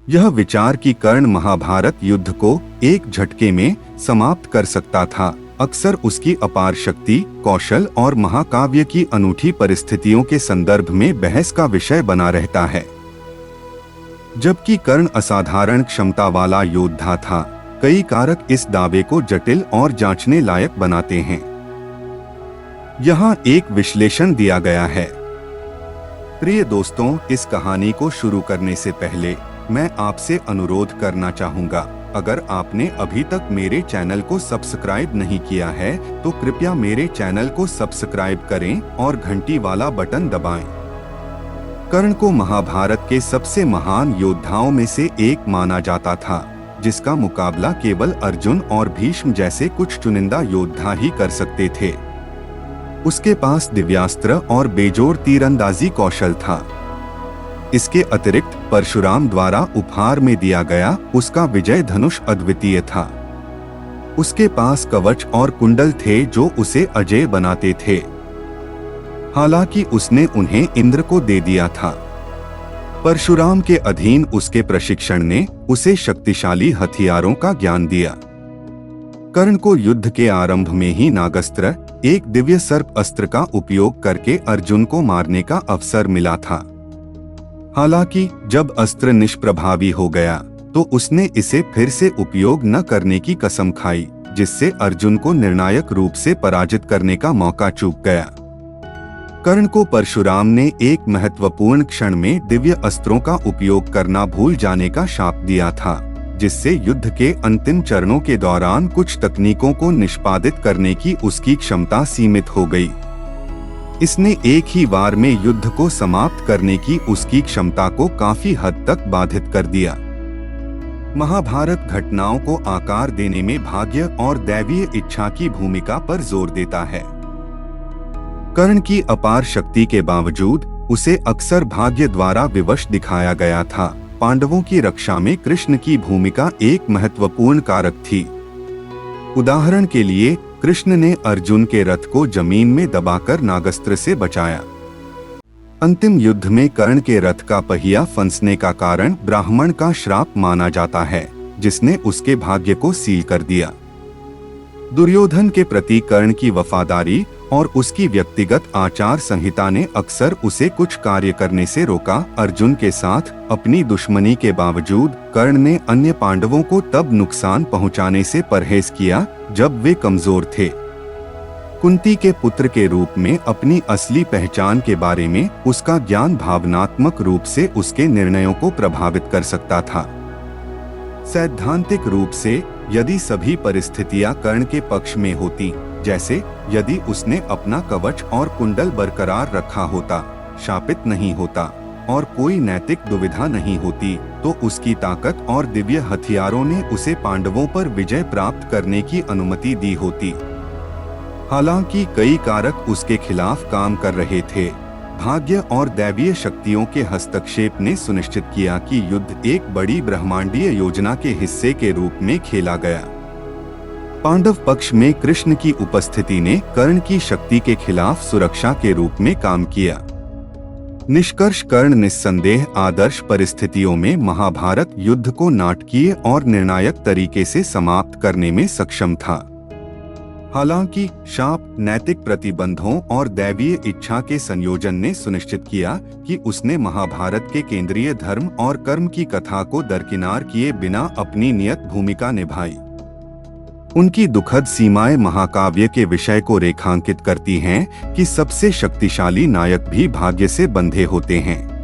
यह विचार कि कर्ण महाभारत युद्ध को एक झटके में समाप्त कर सकता था, अक्सर उसकी अपार शक्ति, कौशल और महाकाव्य की अनूठी परिस्थितियों के संदर्भ में बहस का विषय बना रहता है। जबकि कर्ण असाधारण क्षमता वाला योद्धा था, कई कारक इस दावे को जटिल और जांचने लायक बनाते हैं। यहाँ एक विश्लेषण दिया गया है। प्रिय दोस्तों, इस कहानी को शुरू करने से पहले मैं आपसे अनुरोध करना चाहूँगा, अगर आपने अभी तक मेरे चैनल को सब्सक्राइब नहीं किया है तो कृपया मेरे चैनल को सब्सक्राइब करें और घंटी वाला बटन दबाएं। कर्ण को महाभारत के सबसे महान योद्धाओं में से एक माना जाता था, जिसका मुकाबला केवल अर्जुन और भीष्म जैसे कुछ चुनिंदा योद्धा ही कर सकते थे। उसके पास दिव्यास्त्र और बेजोड़ तीरंदाजी कौशल था। इसके अतिरिक्त परशुराम द्वारा उपहार में दिया गया उसका विजय धनुष अद्वितीय था। उसके पास कवच और कुंडल थे जो उसे अजेय बनाते थे। हालांकि उसने उन्हें इंद्र को दे दिया था। परशुराम के अधीन उसके प्रशिक्षण ने उसे शक्तिशाली हथियारों का ज्ञान दिया। कर्ण को युद्ध के आरंभ में ही नागस्त्र, एक दिव्य सर्प अस्त्र का उपयोग करके अर्जुन को मारने का अवसर मिला था। हालांकि जब अस्त्र निष्प्रभावी हो गया तो उसने इसे फिर से उपयोग न करने की कसम खाई, जिससे अर्जुन को निर्णायक रूप से पराजित करने का मौका चूक गया। कर्ण को परशुराम ने एक महत्वपूर्ण क्षण में दिव्य अस्त्रों का उपयोग करना भूल जाने का शाप दिया था, जिससे युद्ध के अंतिम चरणों के दौरान कुछ तकनीकों को निष्पादित करने की उसकी क्षमता सीमित हो गई। इसने एक ही बार में युद्ध को समाप्त करने की उसकी क्षमता को काफी हद तक बाधित कर दिया। महाभारत घटनाओं को आकार देने में भाग्य और दैवीय इच्छा की भूमिका पर जोर देता है। कर्ण की अपार शक्ति के बावजूद उसे अक्सर भाग्य द्वारा विवश दिखाया गया था। पांडवों की रक्षा में कृष्ण की भूमिका एक महत्वपूर्ण कारक थी। उदाहरण के लिए, कृष्ण ने अर्जुन के रथ को जमीन में दबाकर नागस्त्र से बचाया। अंतिम युद्ध में कर्ण के रथ का पहिया फंसने का कारण ब्राह्मण का श्राप माना जाता है, जिसने उसके भाग्य को सील कर दिया। दुर्योधन के प्रति कर्ण की वफादारी और उसकी व्यक्तिगत आचार संहिता ने अक्सर उसे कुछ कार्य करने से रोका। अर्जुन के साथ अपनी दुश्मनी के बावजूद कर्ण ने अन्य पांडवों को तब नुकसान पहुंचाने से परहेज किया जब वे कमजोर थे। कुंती के पुत्र के रूप में अपनी असली पहचान के बारे में उसका ज्ञान भावनात्मक रूप से उसके निर्णयों को प्रभावित कर सकता था। सैद्धांतिक रूप से यदि सभी परिस्थितियां कर्ण के पक्ष में होती, जैसे यदि उसने अपना कवच और कुंडल बरकरार रखा होता, शापित नहीं होता और कोई नैतिक दुविधा नहीं होती, तो उसकी ताकत और दिव्य हथियारों ने उसे पांडवों पर विजय प्राप्त करने की अनुमति दी होती। हालांकि कई कारक उसके खिलाफ काम कर रहे थे। भाग्य और दैवीय शक्तियों के हस्तक्षेप ने सुनिश्चित किया कि युद्ध एक बड़ी ब्रह्मांडीय योजना के हिस्से के रूप में खेला गया। पांडव पक्ष में कृष्ण की उपस्थिति ने कर्ण की शक्ति के खिलाफ सुरक्षा के रूप में काम किया। निष्कर्ष, कर्ण निस्संदेह आदर्श परिस्थितियों में महाभारत युद्ध को नाटकीय और निर्णायक तरीके से समाप्त करने में सक्षम था। हालांकि शाप, नैतिक प्रतिबंधों और दैवीय इच्छा के संयोजन ने सुनिश्चित किया कि उसने महाभारत के केंद्रीय धर्म और कर्म की कथा को दरकिनार किए बिना अपनी नियत भूमिका निभाई। उनकी दुखद सीमाएं महाकाव्य के विषय को रेखांकित करती हैं कि सबसे शक्तिशाली नायक भी भाग्य से बंधे होते हैं।